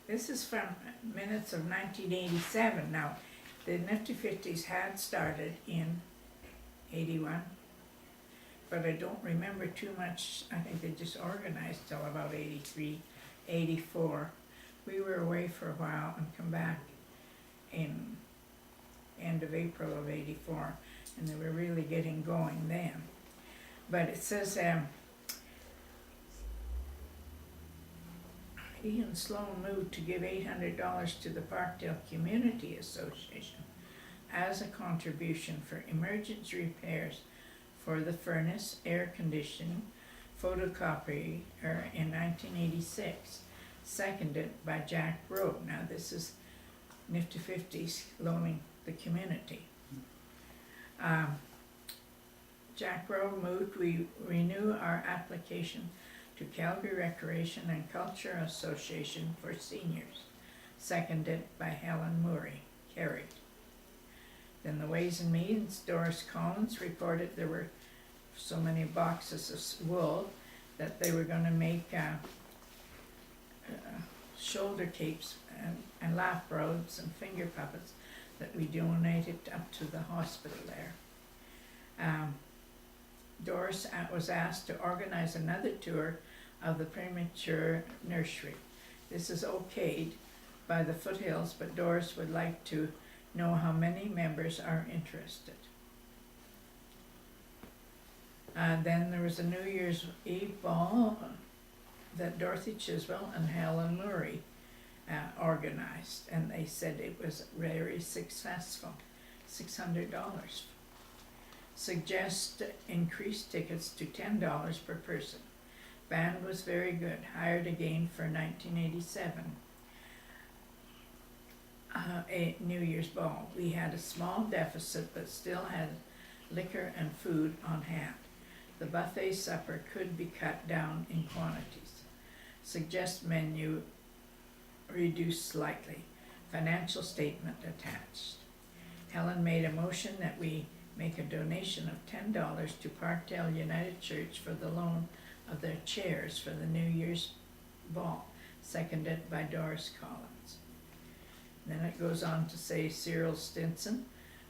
This is from minutes of 1987. Now, the Nifty Fifties had started in 81, but I don't remember too much. I think they just organized till about 83, 84. We were away for a while and come back in end of April of 84, and they were really getting going then. But it says Ian Sloan moved to give $800 to the Parkdale Community Association as a contribution for emergency repairs for the furnace, air conditioning, photocopier in 1986, seconded by Jack Rowe. Now this is Nifty Fifties loaning the community. Jack Rowe moved we renew our application to Calgary Recreation and Culture Association for seniors, seconded by Helen Murray, carried. Then the Ways and Means, Doris Collins reported there were so many boxes of wool that they were going to make shoulder capes and lap robes and finger puppets that we donated up to the hospital there. Doris was asked to organize another tour of the premature nursery. This is okayed by the Foothills, but Doris would like to know how many members are interested. Then there was a New Year's Eve ball that Dorothy Chiswell and Helen Murray organized, and they said it was very successful. $600. Suggest increased tickets to $10 per person. Band was very good, hired again for 1987. A New Year's ball. We had a small deficit but still had liquor and food on hand. The buffet supper could be cut down in quantities. Suggest menu reduced slightly. Financial statement attached. Helen made a motion that we make a donation of $10 to Parkdale United Church for the loan of their chairs for the New Year's ball, seconded by Doris Collins. Then it goes on to say Cyril Stinson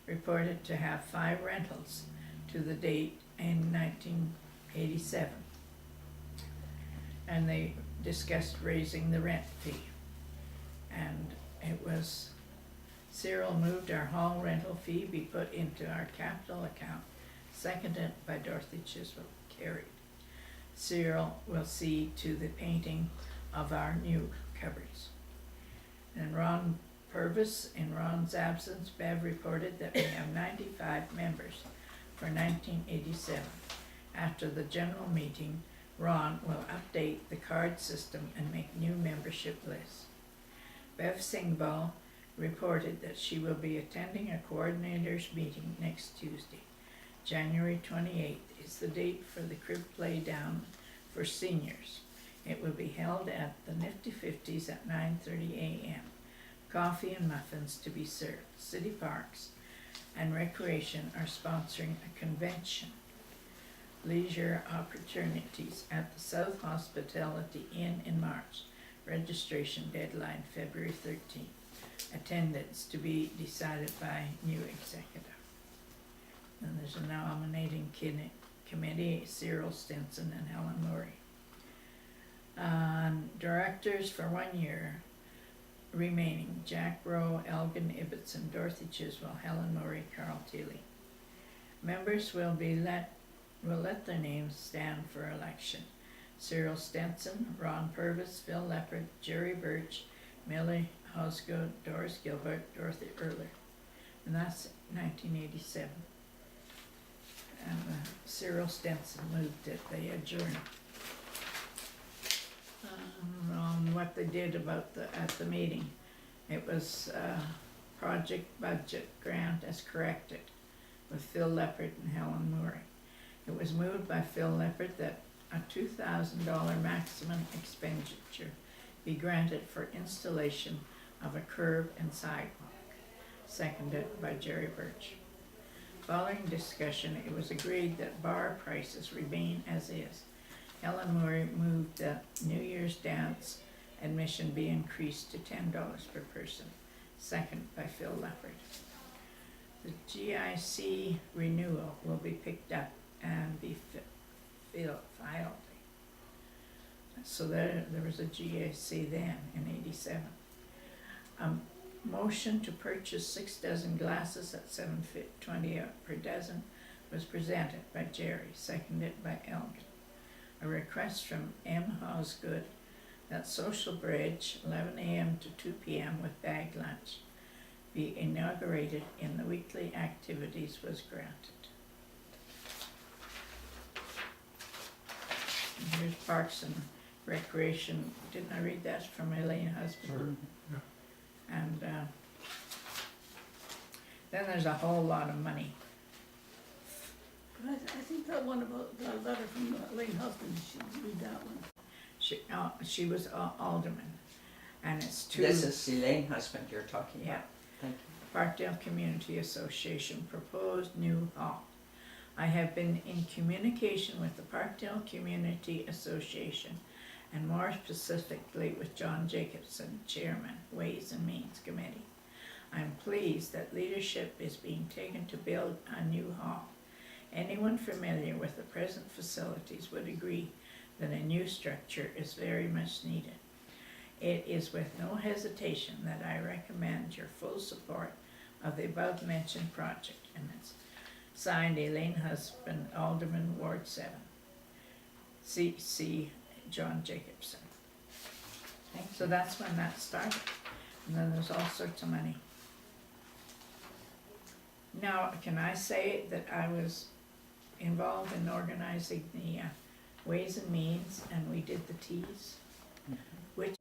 reported to have 5 rentals to the date in 1987. And they discussed raising the rent fee. And it was Cyril moved our hall rental fee be put into our capital account, seconded by Dorothy Chiswell, carried. Cyril will see to the painting of our new cupboards. And Ron Purvis, in Ron's absence, Bev reported that we have 95 members for 1987. After the general meeting, Ron will update the card system and make new membership lists. Bev Singball reported that she will be attending a coordinators meeting next Tuesday. January 28th is the date for the crib play down for seniors. It will be held at the Nifty Fifties at 9:30 a.m. Coffee and muffins to be served. City Parks and Recreation are sponsoring a convention. Leisure opportunities at the South Hospitality Inn in March. Registration deadline February 13th. Attendance to be decided by new executive. Then there's a nominating committee, Cyril Stinson and Helen Murray. Directors for 1 year remaining: Jack Rowe, Elgin Ibbotson, Dorothy Chiswell, Helen Murray, Carl Thiele. Members will let their names stand for election: Cyril Stinson, Ron Purvis, Phil Leopard, Jerry Birch, Millie Hosgood, Doris Gilbert, Dorothy Erler. And that's 1987. And Cyril Stinson moved it. They adjourned. On what they did about at the meeting, it was project budget grant as corrected with Phil Leopard and Helen Murray. It was moved by Phil Leopard that a $2,000 maximum expenditure be granted for installation of a curb and sidewalk, seconded by Jerry Birch. Following discussion, it was agreed that bar prices remain as is. Helen Murray moved the New Year's dance admission be increased to $10 per person. Second by Phil Leopard. The GIC renewal will be picked up and be filed. So there was a GIC then in '87. Motion to purchase 6 dozen glasses at $7.20 per dozen was presented by Jerry, seconded by Elgin. A request from M. Osgood that Social Bridge, 11 a.m. to 2 p.m. with bag lunch, be inaugurated in the weekly activities was granted. And here's Parks and Recreation. Didn't I read that from Elaine Husband? Sure. Yeah. And then there's a whole lot of money. But I think that one about the letter from Elaine Husband, she read that one. She was alderman, and it's to This is Elaine Husband you're talking about. Yeah. Thank you. Parkdale Community Association proposed new hall. I have been in communication with the Parkdale Community Association, and more specifically with John Jacobson, Chairman, Ways and Means Committee. I am pleased that leadership is being taken to build a new hall. Anyone familiar with the present facilities would agree that a new structure is very much needed. It is with no hesitation that I recommend your full support of the above-mentioned project, and it's signed Elaine Husband, Alderman, Ward 7. C. John Jacobson. Okay, so that's when that started, and then there's all sorts of money. Now, can I say that I was involved in organizing the Ways and Means, and we did the teas, which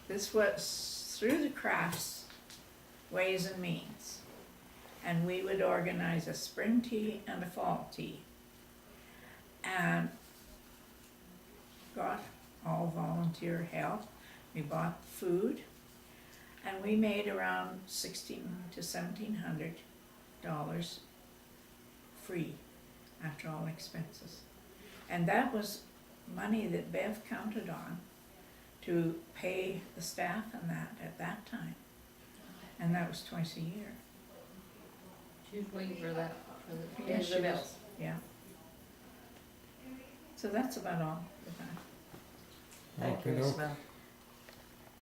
this was through the crafts, Ways and Means, and we would organize a spring tea and a fall tea, and got all volunteer help. We bought food, and we made around $1,600 to $1,700 free after all expenses. And that was money that Bev counted on to pay the staff and that at that time. And that was twice a year. She was waiting for that, for the Yeah, pay she the was. bills. Yeah. So that's about all with that. Thank you, Okey-doke. Isabel.